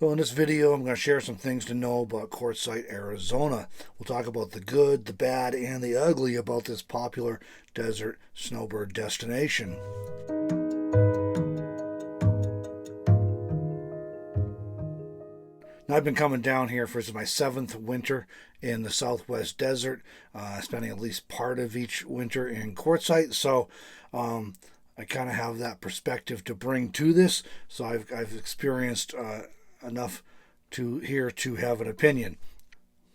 So in this video, I'm going to share some things to know about Quartzsite, Arizona. We'll talk about the good, the bad, and the ugly about this popular desert snowbird destination. Now, I've been coming down here for my 7th winter in the Southwest desert, spending at least part of each winter in Quartzsite. So I kind of have that perspective to bring to this. So I've experienced enough to have an opinion.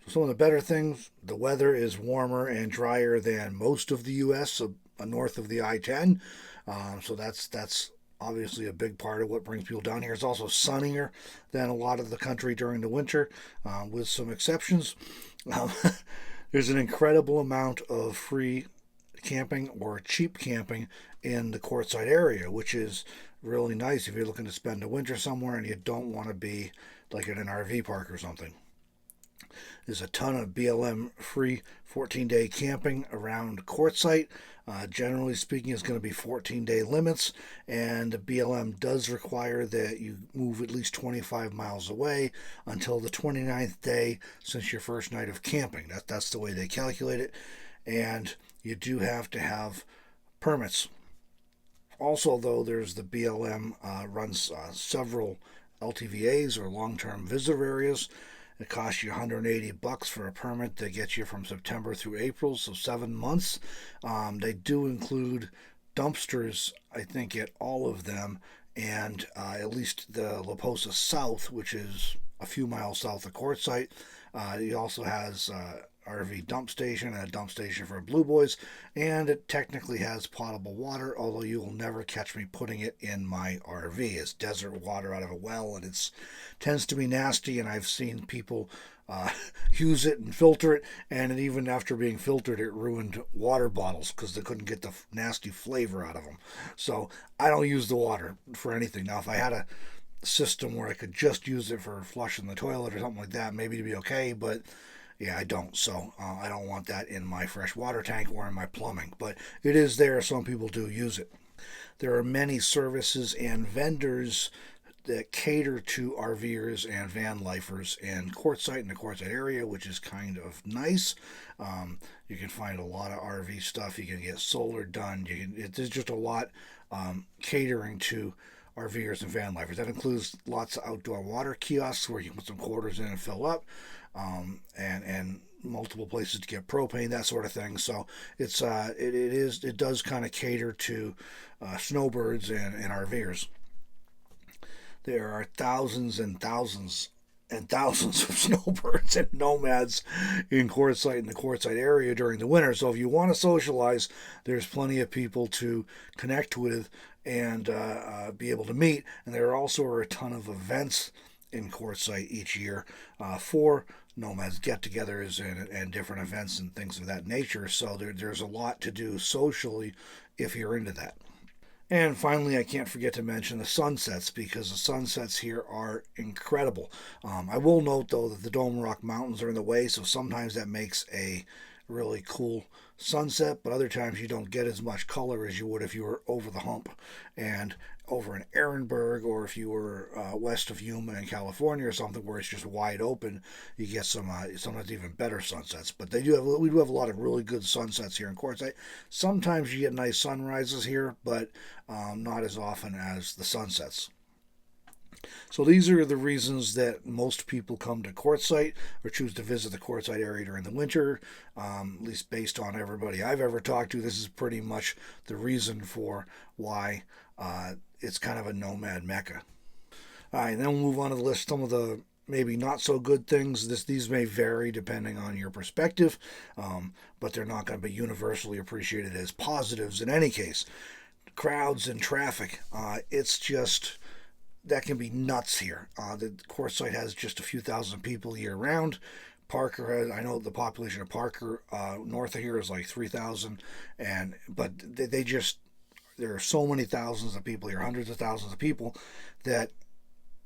Some of the better things: the weather is warmer and drier than most of the U.S., so north of the I-10. So that's obviously a big part of what brings people down here. It's also sunnier than a lot of the country during the winter, with some exceptions. Um, there's an incredible amount of free camping or cheap camping in the Quartzsite area, which is really nice if you're looking to spend a winter somewhere and you don't want to be like in an RV park or something. There's a ton of BLM free 14-day camping around Quartzsite. Generally speaking, it's going to be 14-day limits, and the BLM does require that you move at least 25 miles away until the 29th day since your first night of camping. That's the way they calculate it, and you do have to have permits. Also, though, there's the BLM runs several LTVAs or long-term visitor areas. It costs you $180 for a permit that gets you from September through April, so 7 months. They do include dumpsters, I think, at all of them, and at least the La Posa South, which is a few miles south of Quartzsite. It also has RV dump station and a dump station for Blue Boys, and it technically has potable water, although you will never catch me putting it in my RV. It's desert water out of a well, and it tends to be nasty, and I've seen people use it and filter it, and even after being filtered, it ruined water bottles because they couldn't get the nasty flavor out of them. So I don't use the water for anything. Now, if I had a system where I could just use it for flushing the toilet or something like that, maybe it'd be okay, but yeah, I don't. So I don't want that in my fresh water tank or in my plumbing. But it is there. Some people do use it. There are many services and vendors that cater to RVers and van lifers in Quartzsite and the Quartzsite area, which is kind of nice. You can find a lot of RV stuff. You can get solar done. There's just a lot catering to RVers and van lifers. That includes lots of outdoor water kiosks where you can put some quarters in and fill up, and multiple places to get propane, that sort of thing. So it does kind of cater to snowbirds and RVers. There are thousands and thousands and thousands of snowbirds and nomads in Quartzsite and the Quartzsite area during the winter. So if you want to socialize, there's plenty of people to connect with and be able to meet. And there also are a ton of events in Quartzsite each year for nomads, get-togethers, and different events and things of that nature. So there's a lot to do socially if you're into that. And finally, I can't forget to mention the sunsets, because the sunsets here are incredible. I will note, though, that the Dome Rock Mountains are in the way, so sometimes that makes a really cool sunset, but other times you don't get as much color as you would if you were over the hump and over in Ehrenberg, or if you were west of Yuma in California or something where it's just wide open. You get some sometimes even better sunsets. But we do have a lot of really good sunsets here in Quartzsite. Sometimes you get nice sunrises here, but not as often as the sunsets. So these are the reasons that most people come to Quartzsite or choose to visit the Quartzsite area during the winter. At least based on everybody I've ever talked to, this is pretty much the reason for why it's kind of a nomad mecca. All right, then we'll move on to the list. Some of the maybe not so good things. These may vary depending on your perspective, but they're not going to be universally appreciated as positives in any case. Crowds and traffic. It's just... that can be nuts here. The Quartzsite has just a few thousand people year round. Parker has, I know the population of Parker north of here is like 3,000, but there are so many thousands of people here, hundreds of thousands of people, that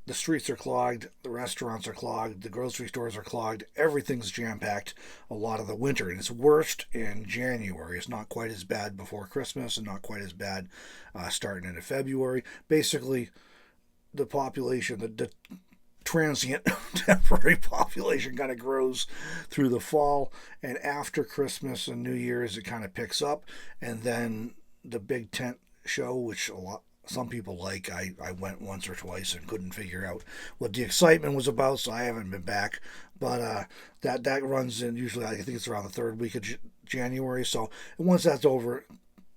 the streets are clogged, the restaurants are clogged, the grocery stores are clogged, everything's jam-packed a lot of the winter, and it's worst in January. It's not quite as bad before Christmas and not quite as bad starting into February. Basically, the population, the transient temporary population kind of grows through the fall, and after Christmas and New Year's it kind of picks up, and then the big tent show, which some people like. I went once or twice and couldn't figure out what the excitement was about, so I haven't been back. But that runs in usually, I think it's around the third week of January. So once that's over,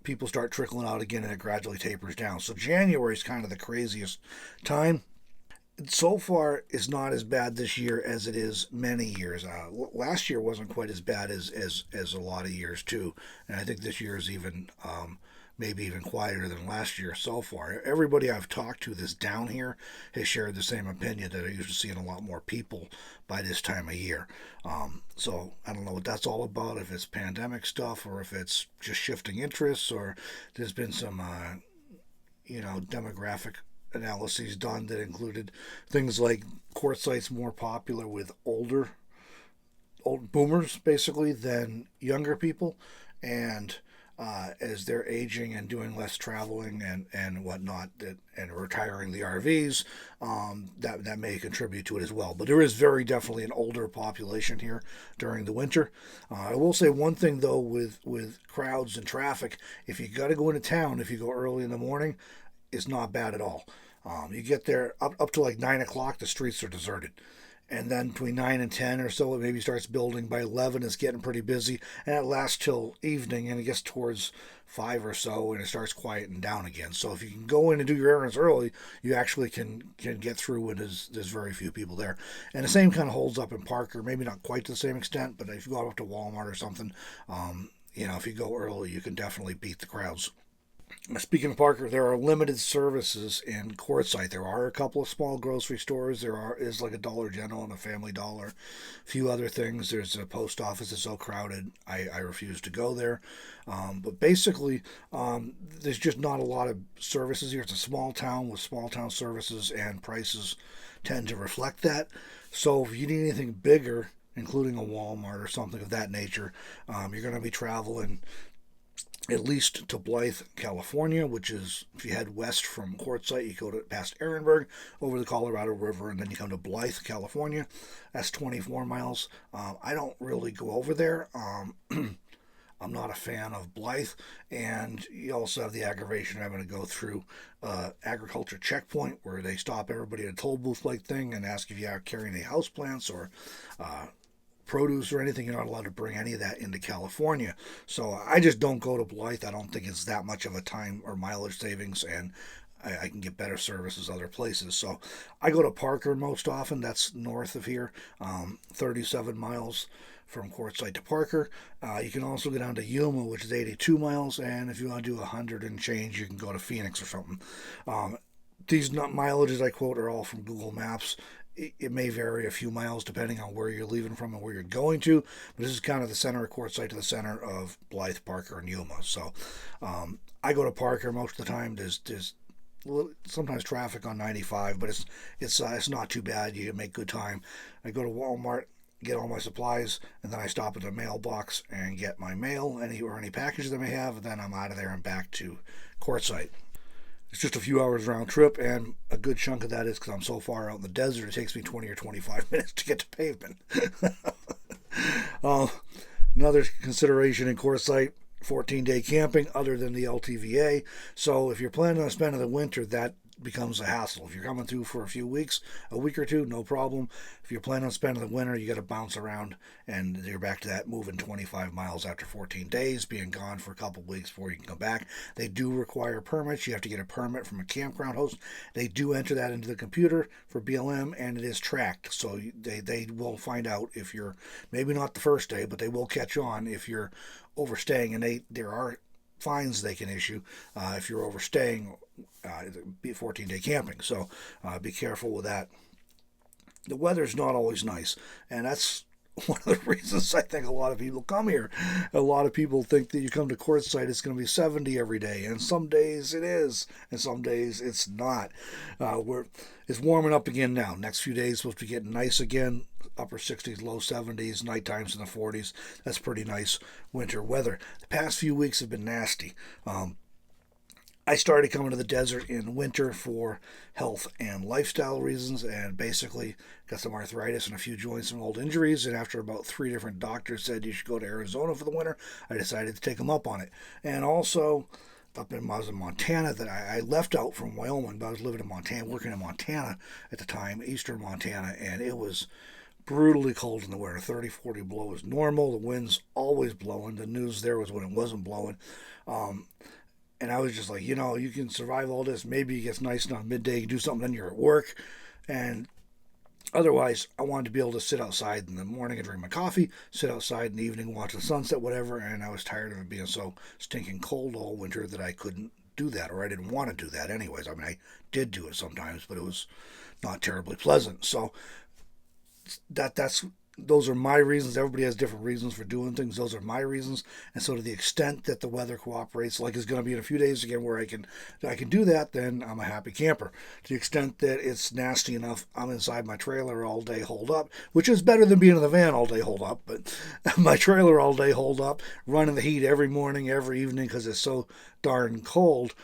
people start trickling out again and it gradually tapers down. So January is kind of the craziest time. So far, it's not as bad this year as it is many years. Last year wasn't quite as bad as a lot of years too, and I think this year is even maybe even quieter than last year so far. Everybody I've talked to that's down here has shared the same opinion, that I usually seeing a lot more people by this time of year. So I don't know what that's all about, if it's pandemic stuff or if it's just shifting interests, or there's been some demographic analyses done that included things like Quartzsite's more popular with old boomers basically than younger people, and as they're aging and doing less traveling and whatnot, and retiring the RVs, that may contribute to it as well. But there is very definitely an older population here during the winter. I will say one thing though, with crowds and traffic, if you got to go into town, if you go early in the morning, it's not bad at all. You get there up to like 9 o'clock, the streets are deserted. And then between 9 and 10 or so, it maybe starts building. By 11, it's getting pretty busy. And it lasts till evening, and it gets towards 5 or so, and it starts quieting down again. So if you can go in and do your errands early, you actually can get through when there's very few people there. And the same kind of holds up in Parker. Maybe not quite to the same extent, but if you go up to Walmart or something, if you go early, you can definitely beat the crowds. Speaking of Parker, there are limited services in Quartzsite. There are a couple of small grocery stores. There is like a Dollar General and a Family Dollar, a few other things. There's a post office that's so crowded, I refuse to go there. But basically, there's just not a lot of services here. It's a small town with small town services, and prices tend to reflect that. So if you need anything bigger, including a Walmart or something of that nature, you're going to be traveling at least to Blythe, California, which is, if you head west from Quartzsite, you go past Ehrenberg, over the Colorado River, and then you come to Blythe, California. That's 24 miles. I don't really go over there. I'm not a fan of Blythe, and you also have the aggravation of having to go through agriculture checkpoint, where they stop everybody at a toll booth-like thing and ask if you are carrying any houseplants or produce or anything. You're not allowed to bring any of that into California. So I just don't go to Blythe. I don't think it's that much of a time or mileage savings, and I can get better services other places. So I go to Parker most often. That's north of here, 37 miles from Quartzsite to Parker. You can also go down to Yuma, which is 82 miles, and if you want to do 100 and change, you can go to Phoenix or something. These mileages I quote are all from Google Maps. It may vary a few miles depending on where you're leaving from and where you're going to, but this is kind of the center of Quartzsite to the center of Blythe, Parker, and Yuma. So I go to Parker most of the time. There's sometimes traffic on 95, but it's not too bad. You can make good time. I go to Walmart, get all my supplies, and then I stop at the mailbox and get my mail, any packages I may have, and then I'm out of there and back to Quartzsite. It's just a few hours round trip, and a good chunk of that is because I'm so far out in the desert, it takes me 20 or 25 minutes to get to pavement. Another consideration in Quartzsite, 14-day camping other than the LTVA. So if you're planning on spending the winter, that becomes a hassle. If you're coming through for a few weeks, a week or two, no problem. If you're planning on spending the winter, you got to bounce around, and you're back to that moving 25 miles after 14 days, being gone for a couple of weeks before you can come back. They do require permits. You have to get a permit from a campground host. They do enter that into the computer for BLM, and it is tracked. So they will find out if you're, maybe not the first day, but they will catch on if you're overstaying, and there are fines they can issue if you're overstaying 14-day camping. So be careful with that. The weather's not always nice, and that's one of the reasons I think a lot of people come here. A lot of people think that you come to Quartzsite, it's going to be 70 every day, and some days it is, and some days it's not. It's warming up again now. Next few days supposed to be getting nice again. Upper 60s, low 70s, night times in the 40s. That's pretty nice winter weather. The past few weeks have been nasty. I started coming to the desert in winter for health and lifestyle reasons, and basically got some arthritis and a few joints and old injuries. And after about 3 different doctors said you should go to Arizona for the winter, I decided to take them up on it. And also, I was in Montana, that I left out from Wyoming, but I was living in Montana, working in Montana at the time, eastern Montana, and it was brutally cold in the winter. 30, 40 below was normal. The wind's always blowing. The news there was when it wasn't blowing. And I was just like, you can survive all this. Maybe it gets nice enough midday, you do something, then you're at work. And otherwise, I wanted to be able to sit outside in the morning and drink my coffee, sit outside in the evening, watch the sunset, whatever. And I was tired of it being so stinking cold all winter that I couldn't do that, or I didn't want to do that anyways. I mean, I did do it sometimes, but it was not terribly pleasant. So those are my reasons. Everybody has different reasons for doing things. Those are my reasons. And so to the extent that the weather cooperates, like it's going to be in a few days again where I can do that, then I'm a happy camper. To the extent that it's nasty enough, I'm inside my trailer all day holed up, which is better than being in the van all day holed up. But my trailer all day holed up, running the heat every morning, every evening because it's so darn cold.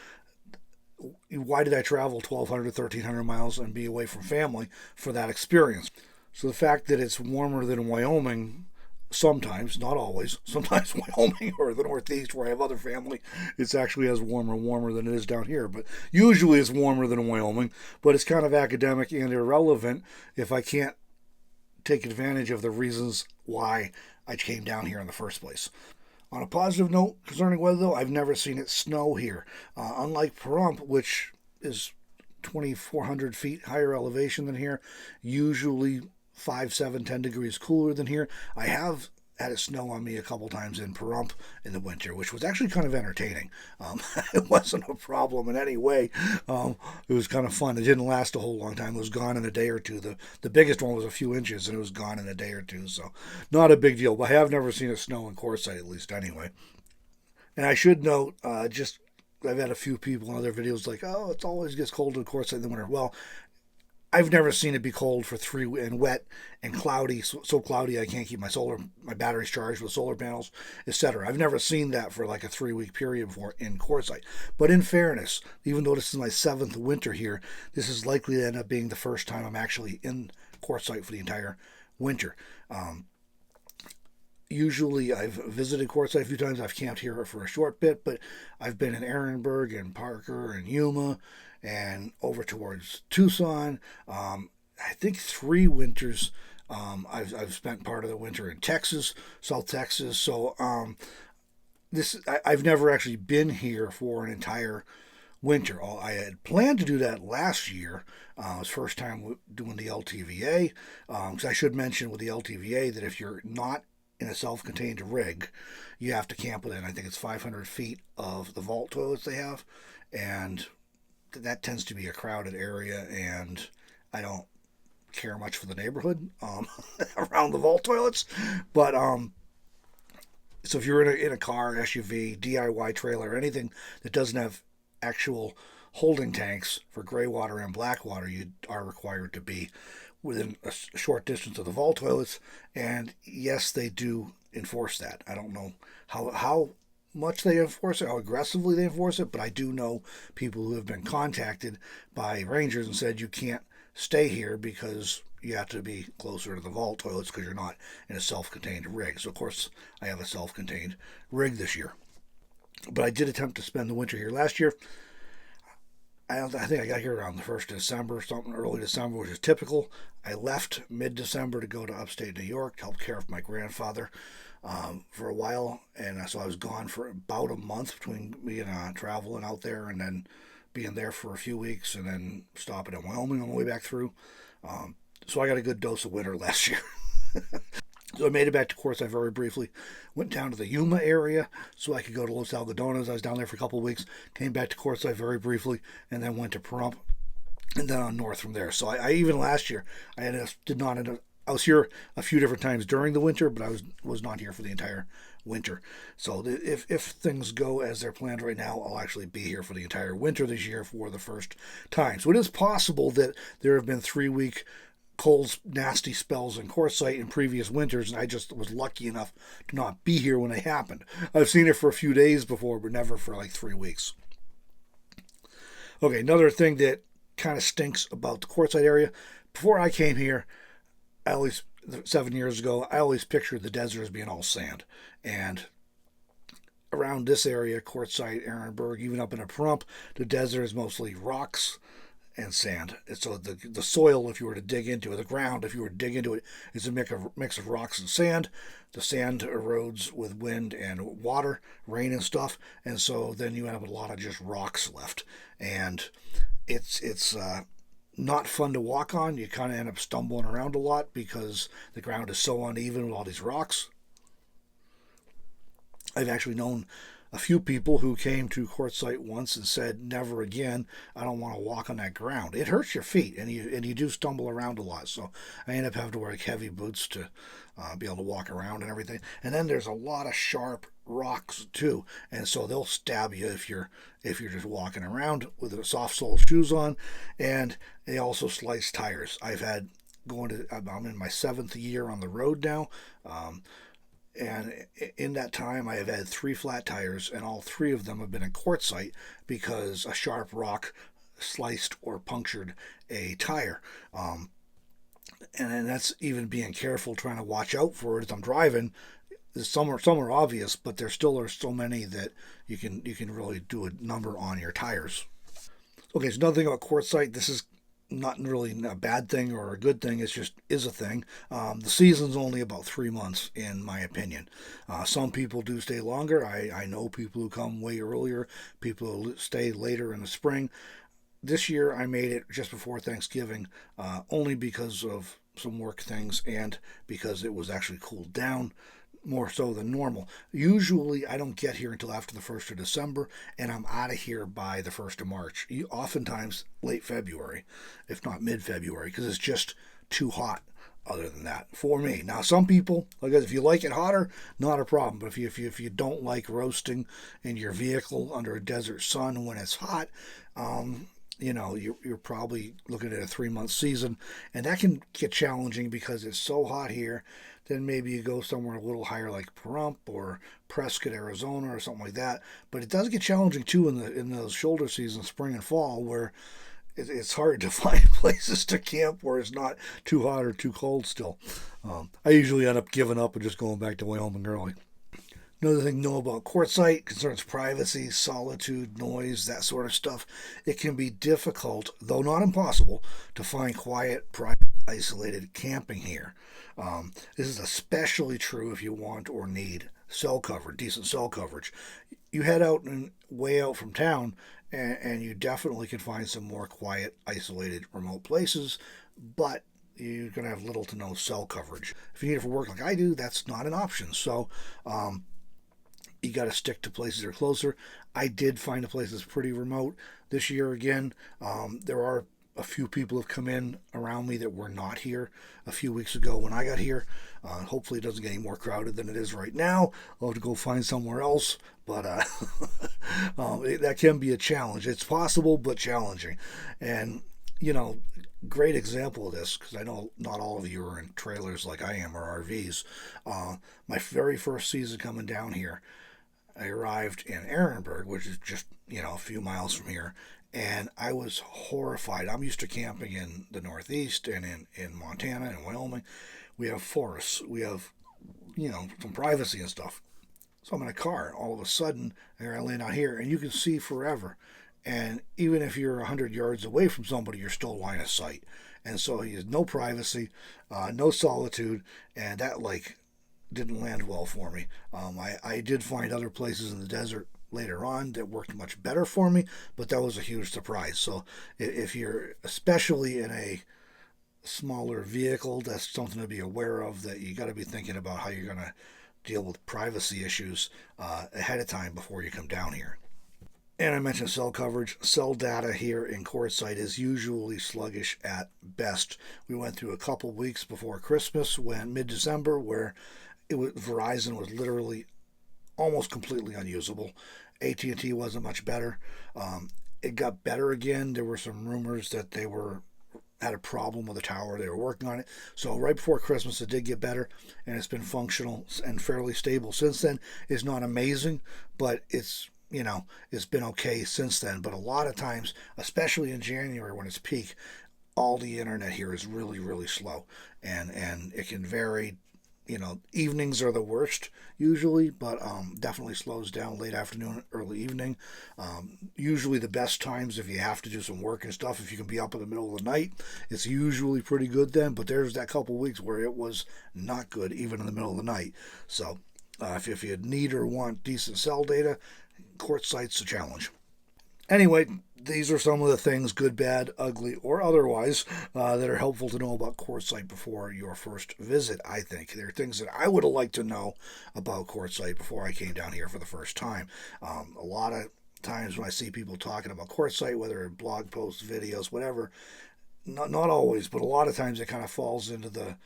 Why did I travel 1,200, 1,300 miles and be away from family for that experience? So the fact that it's warmer than Wyoming, sometimes, not always, sometimes Wyoming or the Northeast where I have other family, it's actually as warmer than it is down here. But usually it's warmer than Wyoming, but it's kind of academic and irrelevant if I can't take advantage of the reasons why I came down here in the first place. On a positive note concerning weather, though, I've never seen it snow here. Unlike Pahrump, which is 2,400 feet higher elevation than here, usually 5, 7, 10 degrees cooler than here. I have had it snow on me a couple times in Pahrump in the winter, which was actually kind of entertaining. It wasn't a problem in any way. It was kind of fun. It didn't last a whole long time. It was gone in a day or two. The biggest one was a few inches, and it was gone in a day or two, so not a big deal. But I have never seen it snow in Quartzsite, at least anyway. And I should note, I've had a few people in other videos like, oh, it always gets cold in Quartzsite in the winter. Well, I've never seen it be cold for and wet and cloudy, so cloudy I can't keep my batteries charged with solar panels, etc. I've never seen that for like a 3-week period before in Quartzsite. But in fairness, even though this is my 7th winter here, this is likely to end up being the first time I'm actually in Quartzsite for the entire winter. Usually I've visited Quartzsite a few times. I've camped here for a short bit, but I've been in Ehrenberg and Parker and Yuma and over towards Tucson. I think 3 winters. I've spent part of the winter in Texas, South Texas. So I've never actually been here for an entire winter. I had planned to do that last year. It was first time doing the LTVA. Because I should mention with the LTVA that if you're not in a self-contained rig, you have to camp within, I think it's 500 feet of the vault toilets they have, and that tends to be a crowded area, and I don't care much for the neighborhood around the vault toilets. But so if you're in a car, SUV, DIY trailer, anything that doesn't have actual holding tanks for gray water and black water, you are required to be within a short distance of the vault toilets. And yes, they do enforce that. I don't know how much they enforce it, how aggressively they enforce it, but I do know people who have been contacted by rangers and said you can't stay here because you have to be closer to the vault toilets because you're not in a self-contained rig. So of course I have a self-contained rig this year, but I did attempt to spend the winter here last year. I think I got here around the 1st of December, something early December, which is typical. I left mid-December to go to upstate New York to help care for my grandfather for a while. And so I was gone for about a month between me and traveling out there and then being there for a few weeks and then stopping in Wyoming on the way back through. So I got a good dose of winter last year. So I made it back to Quartzsite very briefly. Went down to the Yuma area so I could go to Los Algodones. I was down there for a couple of weeks. Came back to Quartzsite very briefly, and then went to Pahrump, and then on north from there. So I even last year I was here a few different times during the winter, but I was not here for the entire winter. So if things go as they're planned right now, I'll actually be here for the entire winter this year for the first time. So it is possible that there have been 3-week cold, nasty spells in Quartzsite in previous winters, and I just was lucky enough to not be here when they happened. I've seen it for a few days before, but never for like 3 weeks. Okay, another thing that kind of stinks about the Quartzsite area. Before I came here, I always 7 years ago, I always pictured the desert as being all sand, and around this area, Quartzsite, Ehrenberg, even up in a Pahrump, the desert is mostly rocks and sand. And so the soil, if you were to dig into it, the ground, if you were to dig into it, is a mix of rocks and sand. The sand erodes with wind and water, rain and stuff, and so then you end up with a lot of just rocks left. And it's not fun to walk on. You kind of end up stumbling around a lot because the ground is so uneven with all these rocks. I've actually known a few people who came to Quartzsite once and said, "Never again. I don't want to walk on that ground. It hurts your feet, and you do stumble around a lot." So I end up having to wear like heavy boots to be able to walk around and everything. And then there's a lot of sharp rocks too, and so they'll stab you if you're just walking around with the soft sole shoes on. And they also slice tires. I'm in my 7th year on the road now. And in that time, I have had 3 flat tires, and all 3 of them have been in Quartzsite because a sharp rock sliced or punctured a tire. And that's even being careful, trying to watch out for it as I'm driving. Some are obvious, but there still are so many that you can really do a number on your tires. Okay, so another thing about Quartzsite, this is not really a bad thing or a good thing. It's just is a thing. The season's only about 3 months, in my opinion. Some people do stay longer. I know people who come way earlier, people who stay later in the spring. This year I made it just before Thanksgiving, only because of some work things and because it was actually cooled down more so than normal. Usually I don't get here until after the 1st of December, and I'm out of here by the 1st of March, oftentimes late February, if not mid-February, because it's just too hot other than that for me. Now, some people, like if you like it hotter, not a problem, but if you don't like roasting in your vehicle under a desert sun when it's hot, you're probably looking at a 3-month season, and that can get challenging because it's so hot here. Then maybe you go somewhere a little higher like Pahrump or Prescott, Arizona, or something like that. But it does get challenging too in those shoulder seasons, spring and fall, where it's hard to find places to camp where it's not too hot or too cold still. I usually end up giving up and just going back to Wyoming early. Another thing to know about Quartzsite concerns privacy, solitude, noise, that sort of stuff. It can be difficult, though not impossible, to find quiet, private, isolated camping here. This is especially true if you want or need decent cell coverage. You head out and way out from town, and you definitely can find some more quiet, isolated, remote places, but you're going to have little to no cell coverage. If you need it for work like I do, that's not an option. So, you got to stick to places that are closer. I did find a place that's pretty remote this year again. There are a few people have come in around me that were not here a few weeks ago when I got here. Hopefully it doesn't get any more crowded than it is right now. I'll have to go find somewhere else, but that can be a challenge. It's possible, but challenging. And, great example of this, because I know not all of you are in trailers like I am or RVs. My very first season coming down here, I arrived in Ehrenberg, which is just, a few miles from here, and I was horrified. I'm used to camping in the Northeast and in Montana and Wyoming. We have forests. We have, some privacy and stuff. So I'm in a car. All of a sudden, I land out here, and you can see forever. And even if you're 100 yards away from somebody, you're still line of sight. And so he has no privacy, no solitude, and that, didn't land well for me. I did find other places in the desert later on that worked much better for me, but that was a huge surprise. So if you're especially in a smaller vehicle, that's something to be aware of, that you got to be thinking about how you're going to deal with privacy issues ahead of time before you come down here. And I mentioned cell coverage. Cell data here in Quartzsite is usually sluggish at best. We went through a couple weeks before Christmas, mid-December, where Verizon was literally almost completely unusable. AT&T wasn't much better. It got better again. There were some rumors that they had a problem with the tower. They were working on it. So right before Christmas, it did get better, and it's been functional and fairly stable since then. It's not amazing, but it's it's been okay since then. But a lot of times, especially in January when it's peak, all the internet here is really, really slow, and it can vary. Evenings are the worst usually, but definitely slows down late afternoon, early evening. Usually the best times if you have to do some work and stuff, if you can be up in the middle of the night, it's usually pretty good then. But there's that couple weeks where it was not good even in the middle of the night. So if you need or want decent cell data, Quartzsite's a challenge. Anyway, these are some of the things, good, bad, ugly, or otherwise, that are helpful to know about Quartzsite before your first visit, I think. There are things that I would have liked to know about Quartzsite before I came down here for the first time. A lot of times when I see people talking about Quartzsite, whether in blog posts, videos, whatever, not always, but a lot of times it kind of falls into the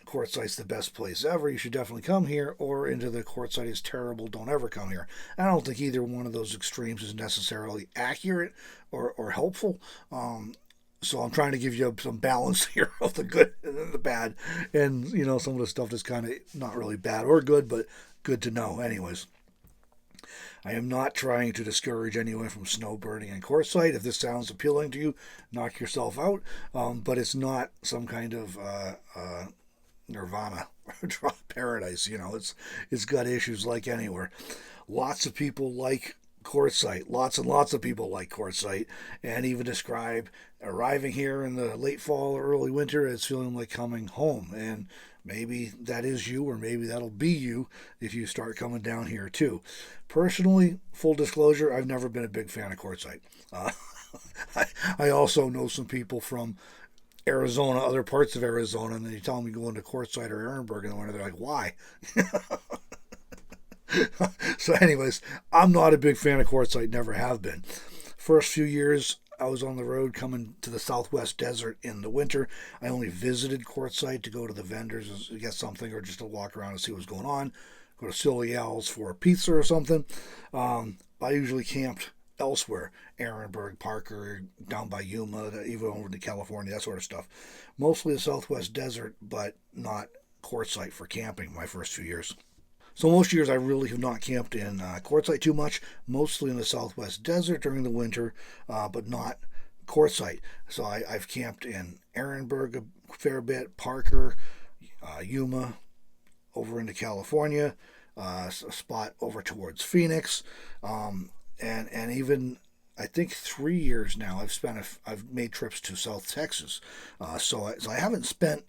Quartzsite's the best place ever, you should definitely come here, or into the Quartzsite is terrible, don't ever come here. I don't think either one of those extremes is necessarily accurate or helpful. So I'm trying to give you some balance here of the good and the bad, and some of the stuff that's kind of not really bad or good, but good to know anyways. I am not trying to discourage anyone from snowbirding in Quartzsite. If this sounds appealing to you, knock yourself out. But it's not some kind of nirvana paradise. It's got issues like anywhere. Lots of people like Quartzsite. Lots and lots of people like Quartzsite, and even describe arriving here in the late fall or early winter as feeling like coming home. And maybe that is you, or maybe that'll be you if you start coming down here too. Personally, full disclosure, I've never been a big fan of Quartzsite. I also know some people from Arizona, other parts of Arizona, and then you tell them you go into Quartzsite or Ehrenberg in the winter, they're like, why? So anyways, I'm not a big fan of Quartzsite, never have been. First few years I was on the road coming to the Southwest Desert in the winter, I only visited Quartzsite to go to the vendors and get something, or just to walk around and see what's going on, go to Silly Al's for a pizza or something. I usually camped elsewhere, Ehrenberg, Parker, down by Yuma, even over to California, that sort of stuff. Mostly the Southwest Desert, but not Quartzsite for camping my first few years. So most years I really have not camped in Quartzsite too much, mostly in the Southwest Desert during the winter, but not Quartzsite. So I've camped in Ehrenberg a fair bit, Parker, Yuma, over into California, a spot over towards Phoenix, and even I think 3 years now I've made trips to South Texas. So I haven't spent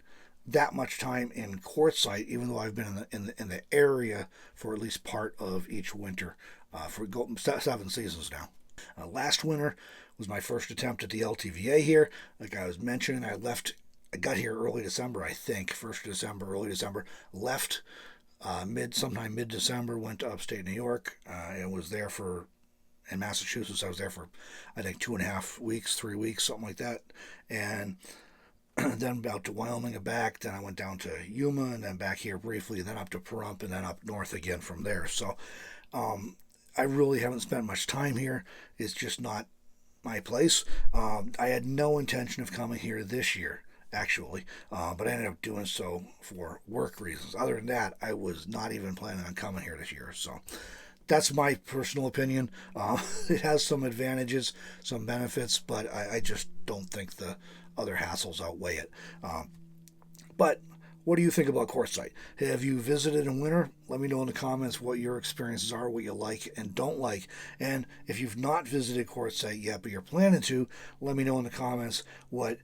that much time in Quartzsite, even though I've been in the area for at least part of each winter for 7 seasons now. Last winter was my first attempt at the LTVA here. Like I was mentioning, I got here early December, I think, 1st of December, early December. Left sometime mid-December, went to upstate New York, and was there in Massachusetts. I was there for, I think, 2.5 weeks, 3 weeks, something like that. And then out to Wyoming and back. Then I went down to Yuma, and then back here briefly, then up to Pahrump, and then up north again from there. So I really haven't spent much time here. It's just not my place. I had no intention of coming here this year, actually, but I ended up doing so for work reasons. Other than that, I was not even planning on coming here this year. So that's my personal opinion. It has some advantages, some benefits, but I just don't think the other hassles outweigh it. But what do you think about Quartzsite? Have you visited in winter? Let me know in the comments what your experiences are, what you like and don't like. And if you've not visited Quartzsite yet, but you're planning to, let me know in the comments what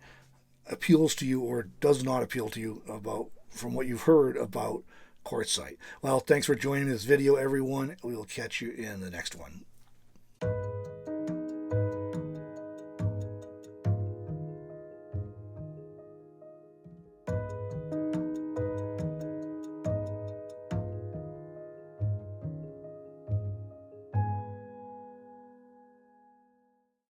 appeals to you or does not appeal to you from what you've heard about Quartzsite. Well, thanks for joining this video, everyone. We will catch you in the next one.